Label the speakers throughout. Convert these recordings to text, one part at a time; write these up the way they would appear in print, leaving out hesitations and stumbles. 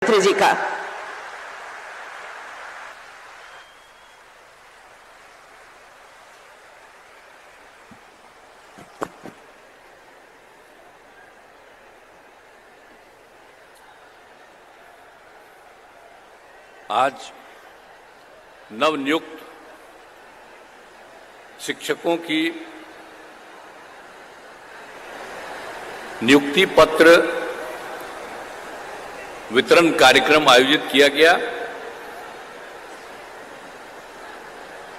Speaker 1: मंत्री जी का।
Speaker 2: आज नवनियुक्त शिक्षकों की नियुक्ति पत्र वितरण कार्यक्रम आयोजित किया गया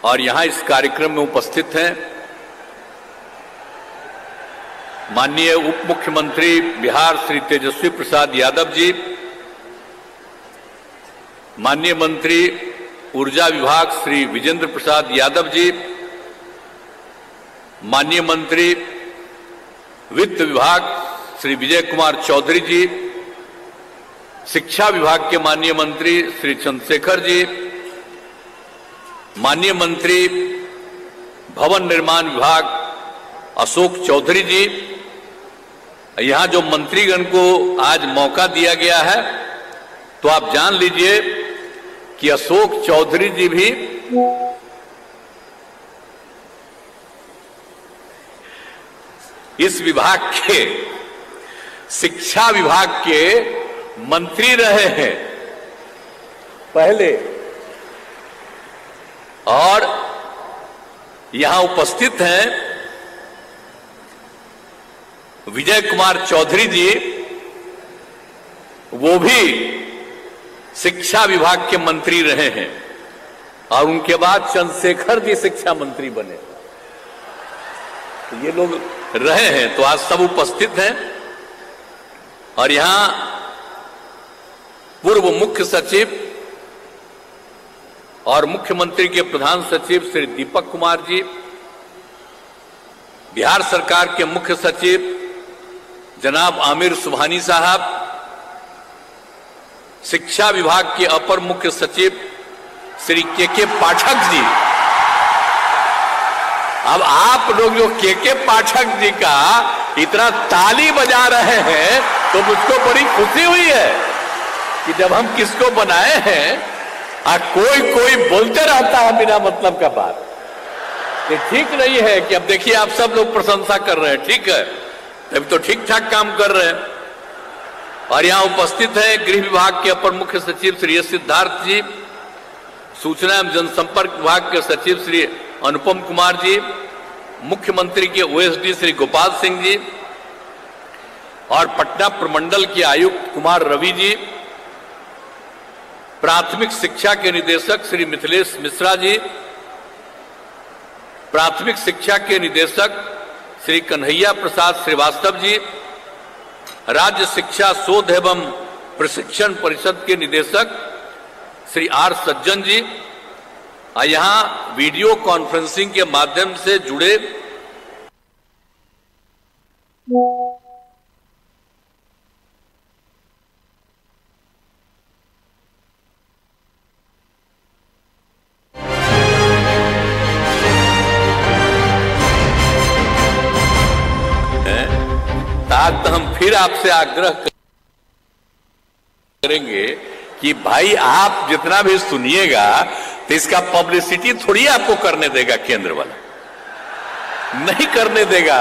Speaker 2: और यहां इस कार्यक्रम में उपस्थित हैं माननीय उप मुख्यमंत्री बिहार श्री तेजस्वी प्रसाद यादव जी, माननीय मंत्री ऊर्जा विभाग श्री विजेंद्र प्रसाद यादव जी, माननीय मंत्री वित्त विभाग श्री विजय कुमार चौधरी जी, शिक्षा विभाग के माननीय मंत्री श्री चंद्रशेखर जी, माननीय मंत्री भवन निर्माण विभाग अशोक चौधरी जी। यहां जो मंत्रीगण को आज मौका दिया गया है तो आप जान लीजिए कि अशोक चौधरी जी भी इस विभाग के शिक्षा विभाग के मंत्री रहे हैं पहले, और यहां उपस्थित हैं विजय कुमार चौधरी जी, वो भी शिक्षा विभाग के मंत्री रहे हैं और उनके बाद चंद्रशेखर जी शिक्षा मंत्री बने। तो ये लोग रहे हैं, तो आज सब उपस्थित हैं। और यहां पूर्व मुख्य सचिव और मुख्यमंत्री के प्रधान सचिव श्री दीपक कुमार जी, बिहार सरकार के मुख्य सचिव जनाब आमिर सुबहानी साहब, शिक्षा विभाग के अपर मुख्य सचिव श्री के पाठक जी। अब आप लोग जो के पाठक जी का इतना ताली बजा रहे हैं तो मुझको बड़ी खुशी हुई है कि जब हम किसको बनाए हैं और कोई बोलते रहता है बिना मतलब का बात, ये ठीक नहीं है। कि अब देखिए आप सब लोग प्रशंसा कर रहे हैं, ठीक है, तब तो ठीक ठाक काम कर रहे हैं। और यहां उपस्थित है गृह विभाग के अपर मुख्य सचिव श्री एस सिद्धार्थ जी, सूचना एवं जनसंपर्क विभाग के सचिव श्री अनुपम कुमार जी, मुख्यमंत्री के ओएसडी श्री गोपाल सिंह जी और पटना प्रमंडल के आयुक्त कुमार रवि जी, प्राथमिक शिक्षा के निदेशक श्री मिथिलेश मिश्रा जी, प्राथमिक शिक्षा के निदेशक श्री कन्हैया प्रसाद श्रीवास्तव जी, राज्य शिक्षा शोध एवं प्रशिक्षण परिषद के निदेशक श्री आर सज्जन जी, यहां वीडियो कॉन्फ्रेंसिंग के माध्यम से जुड़े आज तो हम फिर आपसे आग्रह करेंगे कि भाई आप जितना भी सुनिएगा तो इसका पब्लिसिटी थोड़ी आपको करने देगा, केंद्र वाला नहीं करने देगा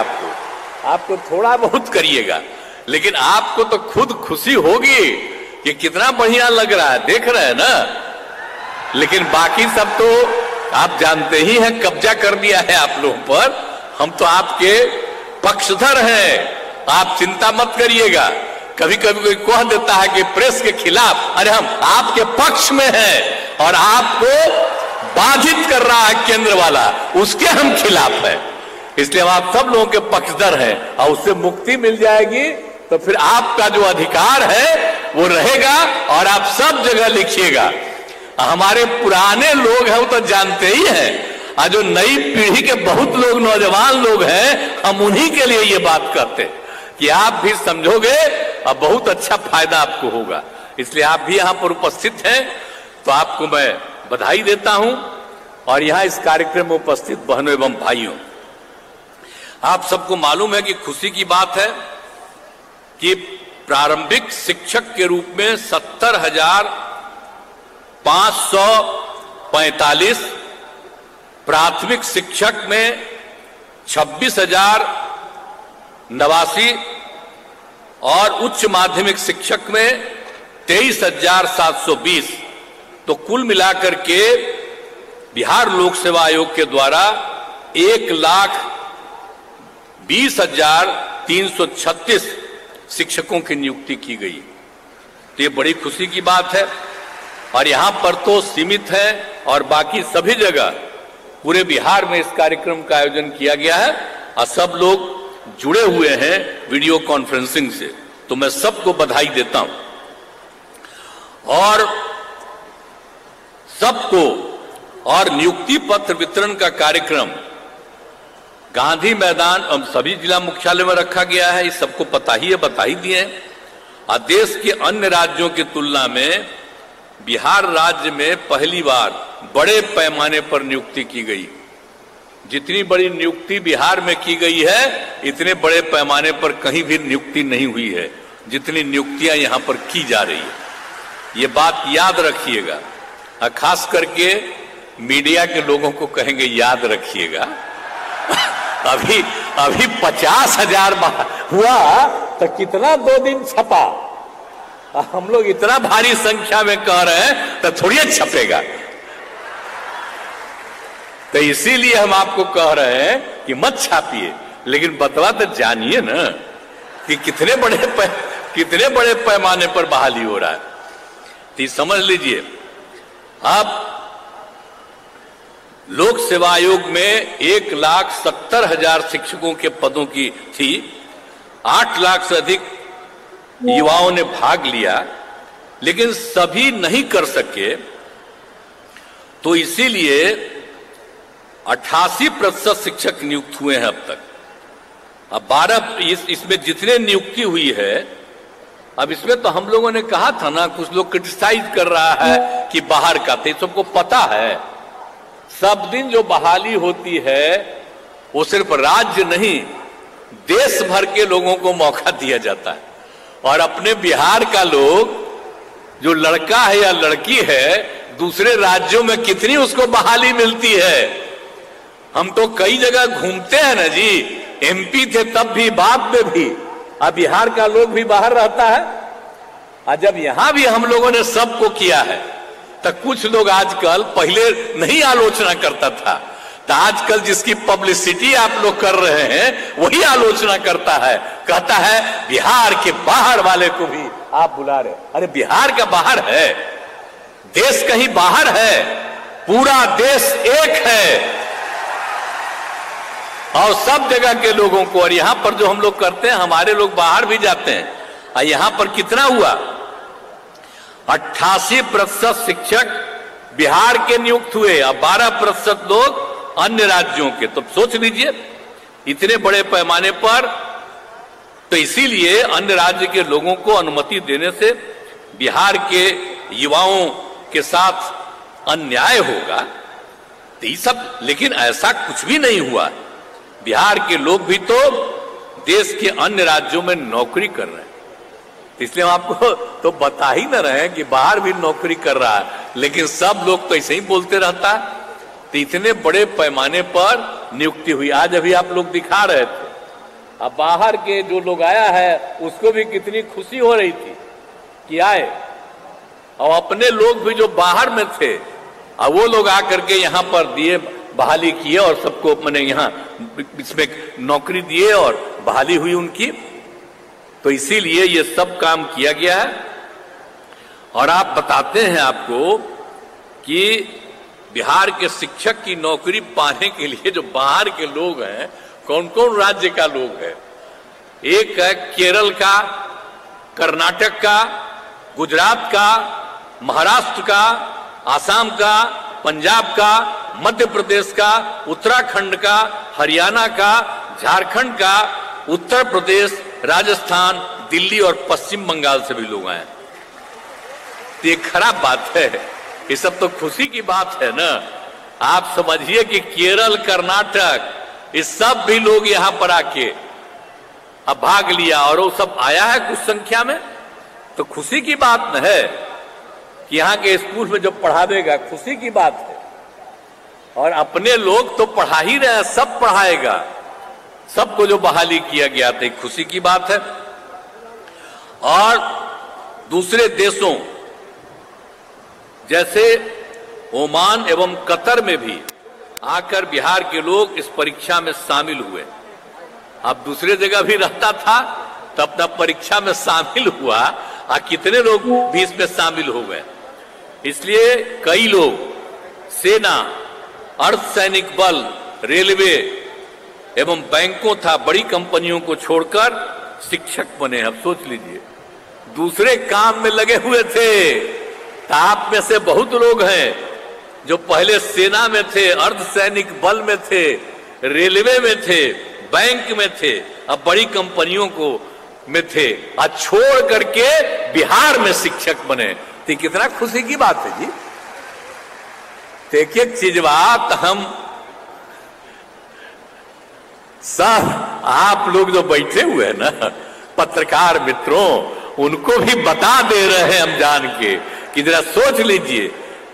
Speaker 2: आपको थोड़ा बहुत करिएगा, लेकिन आपको तो खुद खुशी होगी कि कितना बढ़िया लग रहा है, देख रहे हैं ना। लेकिन बाकी सब तो आप जानते ही हैं, कब्जा कर दिया है आप लोगों पर। हम तो आपके पक्षधर हैं, आप चिंता मत करिएगा। कभी कभी कोई कह देता है कि प्रेस के खिलाफ, अरे हम आपके पक्ष में हैं और आपको बाधित कर रहा है केंद्र वाला, उसके हम खिलाफ हैं। इसलिए हम आप सब लोगों के पक्षधर हैं और उससे मुक्ति मिल जाएगी तो फिर आपका जो अधिकार है वो रहेगा और आप सब जगह लिखिएगा। हमारे पुराने लोग हैं वो तो जानते ही हैं, और जो नई पीढ़ी के बहुत लोग नौजवान लोग हैं, हम उन्हीं के लिए ये बात करते हैं कि आप भी समझोगे और बहुत अच्छा फायदा आपको होगा। इसलिए आप भी यहां पर उपस्थित हैं तो आपको मैं बधाई देता हूं। और यहां इस कार्यक्रम में उपस्थित बहनों एवं भाइयों, आप सबको मालूम है कि खुशी की बात है कि प्रारंभिक शिक्षक के रूप में 70,545, प्राथमिक शिक्षक में 26,089 और उच्च माध्यमिक शिक्षक में 23,720। तो कुल मिलाकर के बिहार लोक सेवा आयोग के द्वारा 1,20,336 शिक्षकों की नियुक्ति की गई। तो ये बड़ी खुशी की बात है। और यहां पर तो सीमित है और बाकी सभी जगह पूरे बिहार में इस कार्यक्रम का आयोजन किया गया है और सब लोग जुड़े हुए हैं वीडियो कॉन्फ्रेंसिंग से। तो मैं सबको बधाई देता हूं और सबको। और नियुक्ति पत्र वितरण का कार्यक्रम गांधी मैदान और सभी जिला मुख्यालय में रखा गया है। इस सबको पता ही है, बता ही दिए। और देश के अन्य राज्यों की तुलना में बिहार राज्य में पहली बार बड़े पैमाने पर नियुक्ति की गई। जितनी बड़ी नियुक्ति बिहार में की गई है, इतने बड़े पैमाने पर कहीं भी नियुक्ति नहीं हुई है जितनी नियुक्तियां यहां पर की जा रही है। ये बात याद रखिएगा। खास करके मीडिया के लोगों को कहेंगे याद रखिएगा। अभी 50,000 हुआ तो कितना 2 दिन छपा। हम लोग इतना भारी संख्या में कह रहे हैं तो थोड़ी छपेगा। तो इसीलिए हम आपको कह रहे हैं कि मत छापिए, लेकिन बतवा तो जानिए ना कि कितने बड़े पैमाने पर बहाली हो रहा है। तो समझ लीजिए, अब लोक सेवा आयोग में 1,70,000 शिक्षकों के पदों की थी। 8 लाख से अधिक युवाओं ने भाग लिया, लेकिन सभी नहीं कर सके। तो इसीलिए 88% शिक्षक नियुक्त हुए हैं अब तक। अब 12 इसमें जितने नियुक्ति हुई है, अब इसमें तो हम लोगों ने कहा था ना, कुछ लोग क्रिटिसाइज कर रहा है कि बाहर का, तो सबको पता है। सब दिन जो बहाली होती है वो सिर्फ राज्य नहीं, देश भर के लोगों को मौका दिया जाता है। और अपने बिहार का लोग, जो लड़का है या लड़की है, दूसरे राज्यों में कितनी उसको बहाली मिलती है। हम तो कई जगह घूमते हैं ना जी, एमपी थे तब भी, बाद में भी। अब बिहार का लोग भी बाहर रहता है। और जब यहां भी हम लोगों ने सबको किया है, तो कुछ लोग आजकल, पहले नहीं आलोचना करता था, तो आजकल जिसकी पब्लिसिटी आप लोग कर रहे हैं वही आलोचना करता है, कहता है बिहार के बाहर वाले को भी आप बुला रहे। अरे बिहार का बाहर है, देश कहीं बाहर है, पूरा देश एक है। और सब जगह के लोगों को, और यहां पर जो हम लोग करते हैं, हमारे लोग बाहर भी जाते हैं। और यहां पर कितना हुआ, 88% शिक्षक बिहार के नियुक्त हुए और 12% लोग अन्य राज्यों के। तो सोच लीजिए, इतने बड़े पैमाने पर। तो इसीलिए अन्य राज्य के लोगों को अनुमति देने से बिहार के युवाओं के साथ अन्याय होगा। तो ये सब, लेकिन ऐसा कुछ भी नहीं हुआ। बिहार के लोग भी तो देश के अन्य राज्यों में नौकरी कर रहे हैं। इसलिए हम आपको तो बता ही न रहे हैं कि बाहर भी नौकरी कर रहा है, लेकिन सब लोग तो ऐसे ही बोलते रहता है। तो इतने बड़े पैमाने पर नियुक्ति हुई। आज अभी आप लोग दिखा रहे थे, अब बाहर के जो लोग आया है उसको भी कितनी खुशी हो रही थी कि आए। और अपने लोग भी जो बाहर में थे, और वो लोग आकर के यहाँ पर दिए, बहाली किए और सबको मैंने यहाँ इसमें नौकरी दिए और बहाली हुई उनकी। तो इसीलिए ये सब काम किया गया है। और आप बताते हैं आपको कि बिहार के शिक्षक की नौकरी पाने के लिए जो बाहर के लोग हैं, कौन कौन राज्य का लोग है। एक है केरल का, कर्नाटक का, गुजरात का, महाराष्ट्र का, आसाम का, पंजाब का, मध्य प्रदेश का, उत्तराखंड का, हरियाणा का, झारखंड का, उत्तर प्रदेश, राजस्थान, दिल्ली और पश्चिम बंगाल से भी लोग आए। तो ये खराब बात है, ये सब तो खुशी की बात है ना। आप समझिए कि केरल, कर्नाटक, ये सब भी लोग यहां पर आके अब भाग लिया और वो सब आया है कुछ संख्या में, तो खुशी की बात न है कि यहाँ के स्कूल में जो पढ़ा देगा, खुशी की बात है। और अपने लोग तो पढ़ा ही रहे हैं, सब पढ़ाएगा, सबको जो बहाली किया गया था, खुशी की बात है। और दूसरे देशों जैसे ओमान एवं कतर में भी आकर बिहार के लोग इस परीक्षा में शामिल हुए। अब दूसरे जगह भी रहता था तो अपना परीक्षा में शामिल हुआ, और कितने लोग भी इसमें शामिल हो गए। इसलिए कई लोग सेना, अर्धसैनिक बल, रेलवे एवं बैंकों था बड़ी कंपनियों को छोड़कर शिक्षक बने। अब सोच लीजिए, दूसरे काम में लगे हुए थे। तो आप में से बहुत लोग हैं जो पहले सेना में थे, अर्धसैनिक बल में थे, रेलवे में थे, बैंक में थे, अब बड़ी कंपनियों को में थे, और छोड़ करके बिहार में शिक्षक बने। तो कितना खुशी की बात है जी। एक एक चीज बात हम सब आप लोग जो बैठे हुए हैं ना, पत्रकार मित्रों, उनको भी बता दे रहे हैं हम जान के कि जरा सोच लीजिए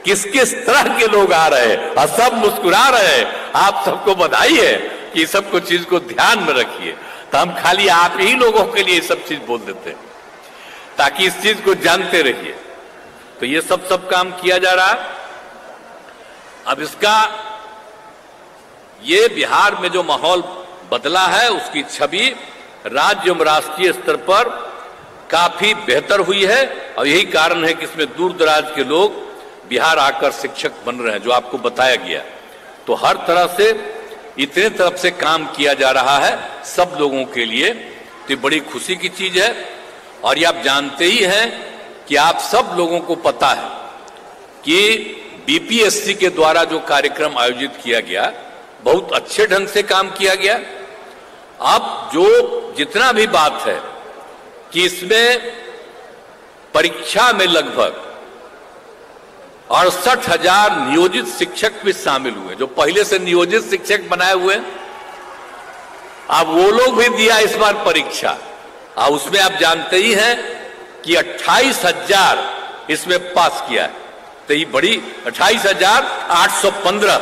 Speaker 2: किस किस तरह के लोग आ रहे हैं, और सब मुस्कुरा रहे हैं। आप सबको बधाई है कि सबको चीज को ध्यान में रखिए। तो हम खाली आप ही लोगों के लिए सब चीज बोल देते हैं ताकि इस चीज को जानते रहिए। तो ये सब काम किया जा रहा है। अब इसका ये बिहार में जो माहौल बदला है, उसकी छवि राज्य एवं राष्ट्रीय स्तर पर काफी बेहतर हुई है, और यही कारण है कि इसमें दूर दराज के लोग बिहार आकर शिक्षक बन रहे हैं, जो आपको बताया गया। तो हर तरह से इतने तरफ से काम किया जा रहा है सब लोगों के लिए, तो ये बड़ी खुशी की चीज है। और ये आप जानते ही हैं कि आप सब लोगों को पता है कि बीपीएससी के द्वारा जो कार्यक्रम आयोजित किया गया, बहुत अच्छे ढंग से काम किया गया। अब जो जितना भी बात है कि इसमें परीक्षा में लगभग 68,000 नियोजित शिक्षक भी शामिल हुए, जो पहले से नियोजित शिक्षक बनाए हुए। अब वो लोग भी दिया इस बार परीक्षा, और उसमें आप जानते ही हैं कि 28,000 इसमें पास किया है। तो ये बड़ी 28,815,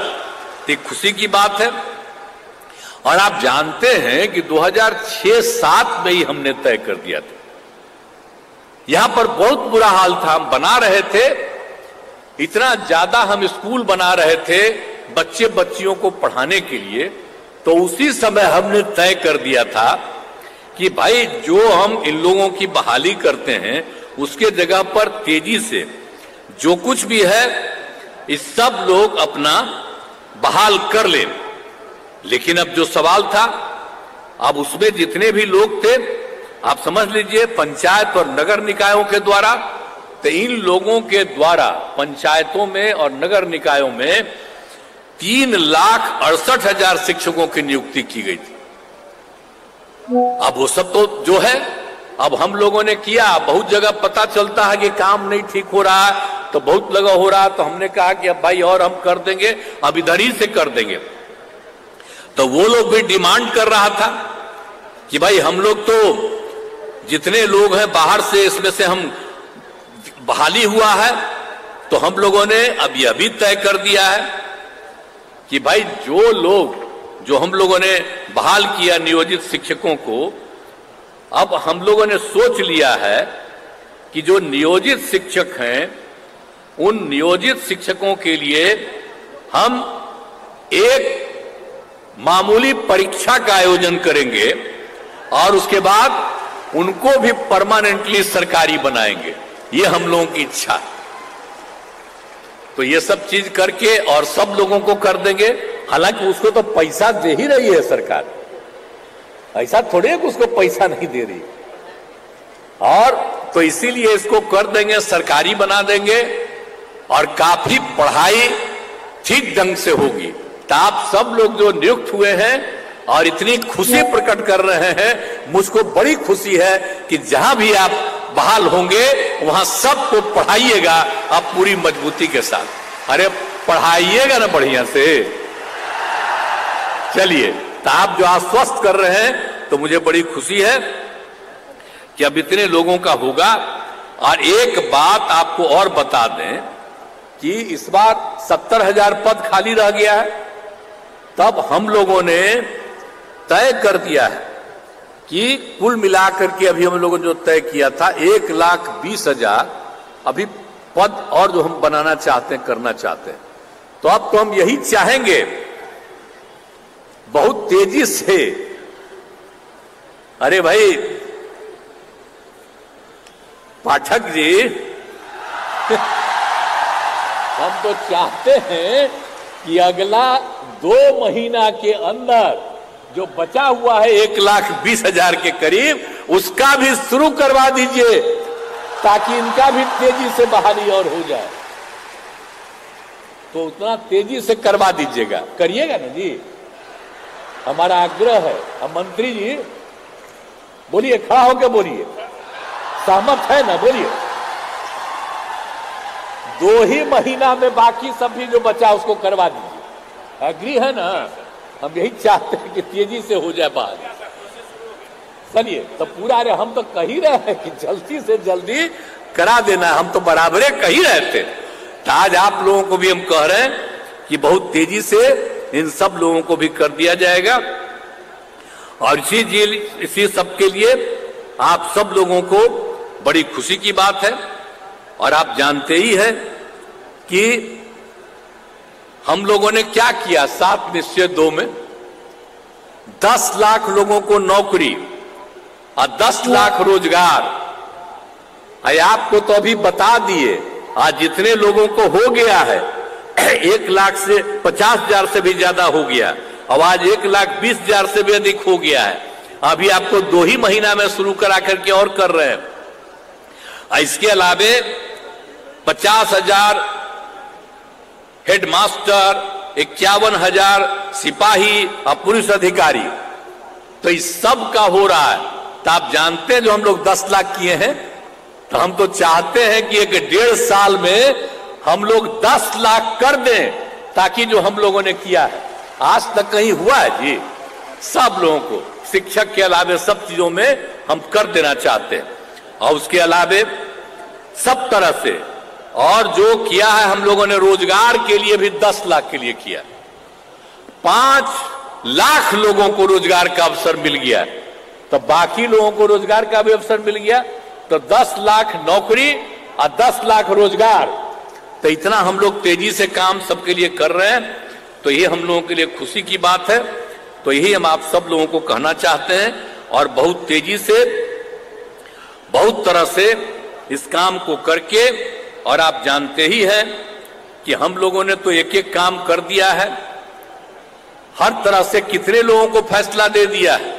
Speaker 2: तो खुशी की बात है। और आप जानते हैं कि 2006-07 में ही हमने तय कर दिया था। यहां पर बहुत बुरा हाल था, हम बना रहे थे, इतना ज्यादा हम स्कूल बना रहे थे बच्चे बच्चियों को पढ़ाने के लिए। तो उसी समय हमने तय कर दिया था कि भाई जो हम इन लोगों की बहाली करते हैं, उसके जगह पर तेजी से जो कुछ भी है इस सब लोग अपना बहाल कर ले। लेकिन अब जो सवाल था, अब उसमें जितने भी लोग थे, आप समझ लीजिए पंचायत और नगर निकायों के द्वारा, तो इन लोगों के द्वारा पंचायतों में और नगर निकायों में 3,68,000 शिक्षकों की नियुक्ति की गई थी। अब वो सब तो जो है अब हम लोगों ने किया। बहुत जगह पता चलता है कि काम नहीं ठीक हो रहा है, तो बहुत जगह हो रहा है, तो हमने कहा कि अब भाई और हम कर देंगे, अब इधर ही से कर देंगे। तो वो लोग भी डिमांड कर रहा था कि भाई हम लोग तो जितने लोग हैं बाहर से, इसमें से हम बहाली हुआ है, तो हम लोगों ने अब यह भी तय कर दिया है कि भाई जो लोग जो हम लोगों ने बहाल किया नियोजित शिक्षकों को, अब हम लोगों ने सोच लिया है कि जो नियोजित शिक्षक हैं, उन नियोजित शिक्षकों के लिए हम एक मामूली परीक्षा का आयोजन करेंगे और उसके बाद उनको भी परमानेंटली सरकारी बनाएंगे। ये हम लोगों की इच्छा। तो ये सब चीज करके और सब लोगों को कर देंगे। हालांकि उसको तो पैसा दे ही रही है सरकार, ऐसा थोड़ी है कि उसको पैसा नहीं दे रही। और तो इसीलिए इसको कर देंगे, सरकारी बना देंगे और काफी पढ़ाई ठीक ढंग से होगी। तो आप सब लोग जो नियुक्त हुए हैं और इतनी खुशी प्रकट कर रहे हैं, मुझको बड़ी खुशी है कि जहां भी आप बहाल होंगे वहां सबको पढ़ाइएगा आप पूरी मजबूती के साथ। अरे पढ़ाइएगा ना बढ़िया से। चलिए, तो आप जो आश्वस्त कर रहे हैं तो मुझे बड़ी खुशी है कि अब इतने लोगों का होगा। और एक बात आपको और बता दें कि इस बार 70,000 पद खाली रह गया है। तब हम लोगों ने तय कर दिया है कि कुल मिलाकर के अभी हम लोगों ने जो तय किया था 1,20,000 अभी पद और जो हम बनाना चाहते हैं, करना चाहते हैं। तो अब तो हम यही चाहेंगे बहुत तेजी से। अरे भाई पाठक जी हम तो चाहते हैं कि अगला 2 महीना के अंदर जो बचा हुआ है 1,20,000 के करीब, उसका भी शुरू करवा दीजिए ताकि इनका भी तेजी से बहाली और हो जाए। तो उतना तेजी से करवा दीजिएगा, करिएगा ना जी, हमारा आग्रह है। अब मंत्री जी बोलिए, खड़ा होकर बोलिए, सहमत है ना, बोलिए। 2 ही महीना में बाकी सब भी जो बचा उसको करवा दीजिए, एग्री है ना? हम यही चाहते हैं कि तेजी से हो जाए बात। चलिए तो पूरा रे, हम तो कह ही रहे हैं कि जल्दी से जल्दी करा देना, हम तो बराबरे कह ही रहे थे। तो आज आप लोगों को भी हम कह रहे हैं कि बहुत तेजी से इन सब लोगों को भी कर दिया जाएगा। और इसी सब के लिए आप सब लोगों को बड़ी खुशी की बात है। और आप जानते ही हैं कि हम लोगों ने क्या किया 7 निश्चय 2 में 10 लाख लोगों को नौकरी और 10 लाख रोजगार। आपको तो अभी बता दिए, आज जितने लोगों को हो गया है 1,50,000 से भी ज्यादा हो गया। अब आज 1,20,000 से भी अधिक हो गया है। अभी आपको 2 ही महीना में शुरू करा करके और कर रहे हैं। इसके अलावे 50,000 हेडमास्टर, 51,000 सिपाही और पुलिस अधिकारी, तो इस सब का हो रहा है। तो आप जानते हैं जो हम लोग 10 लाख किए हैं, तो हम तो चाहते हैं कि 1.5 साल में हम लोग 10 लाख कर दें, ताकि जो हम लोगों ने किया है आज तक कहीं हुआ है जी, सब लोगों को शिक्षक के अलावे सब चीजों में हम कर देना चाहते हैं। और उसके अलावे सब तरह से और जो किया है हम लोगों ने रोजगार के लिए भी 10 लाख के लिए किया, 5 लाख लोगों को रोजगार का अवसर मिल गया। तो बाकी लोगों को रोजगार का भी अवसर मिल गया, तो 10 लाख नौकरी और 10 लाख रोजगार। तो इतना हम लोग तेजी से काम सबके लिए कर रहे हैं। तो ये हम लोगों के लिए खुशी की बात है। तो यही हम आप सब लोगों को कहना चाहते हैं और बहुत तेजी से बहुत तरह से इस काम को करके, और आप जानते ही हैं कि हम लोगों ने तो एक एक काम कर दिया है, हर तरह से कितने लोगों को फैसला दे दिया है,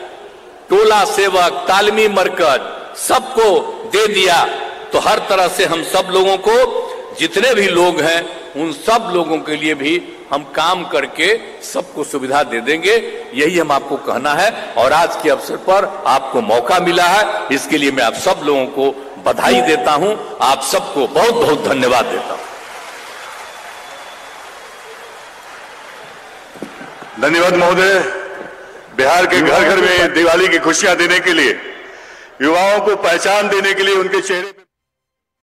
Speaker 2: टोला सेवक, तालीमी मरकज सबको दे दिया। तो हर तरह से हम सब लोगों को, जितने भी लोग हैं उन सब लोगों के लिए भी हम काम करके सबको सुविधा दे देंगे। यही हम आपको कहना है। और आज के अवसर पर आपको मौका मिला है, इसके लिए मैं आप सब लोगों को बधाई देता हूं, आप सबको बहुत बहुत धन्यवाद देता हूं।
Speaker 1: धन्यवाद महोदय। बिहार के घर घर में दिवाली की खुशियां देने के लिए, युवाओं को पहचान देने के लिए, उनके चेहरे पे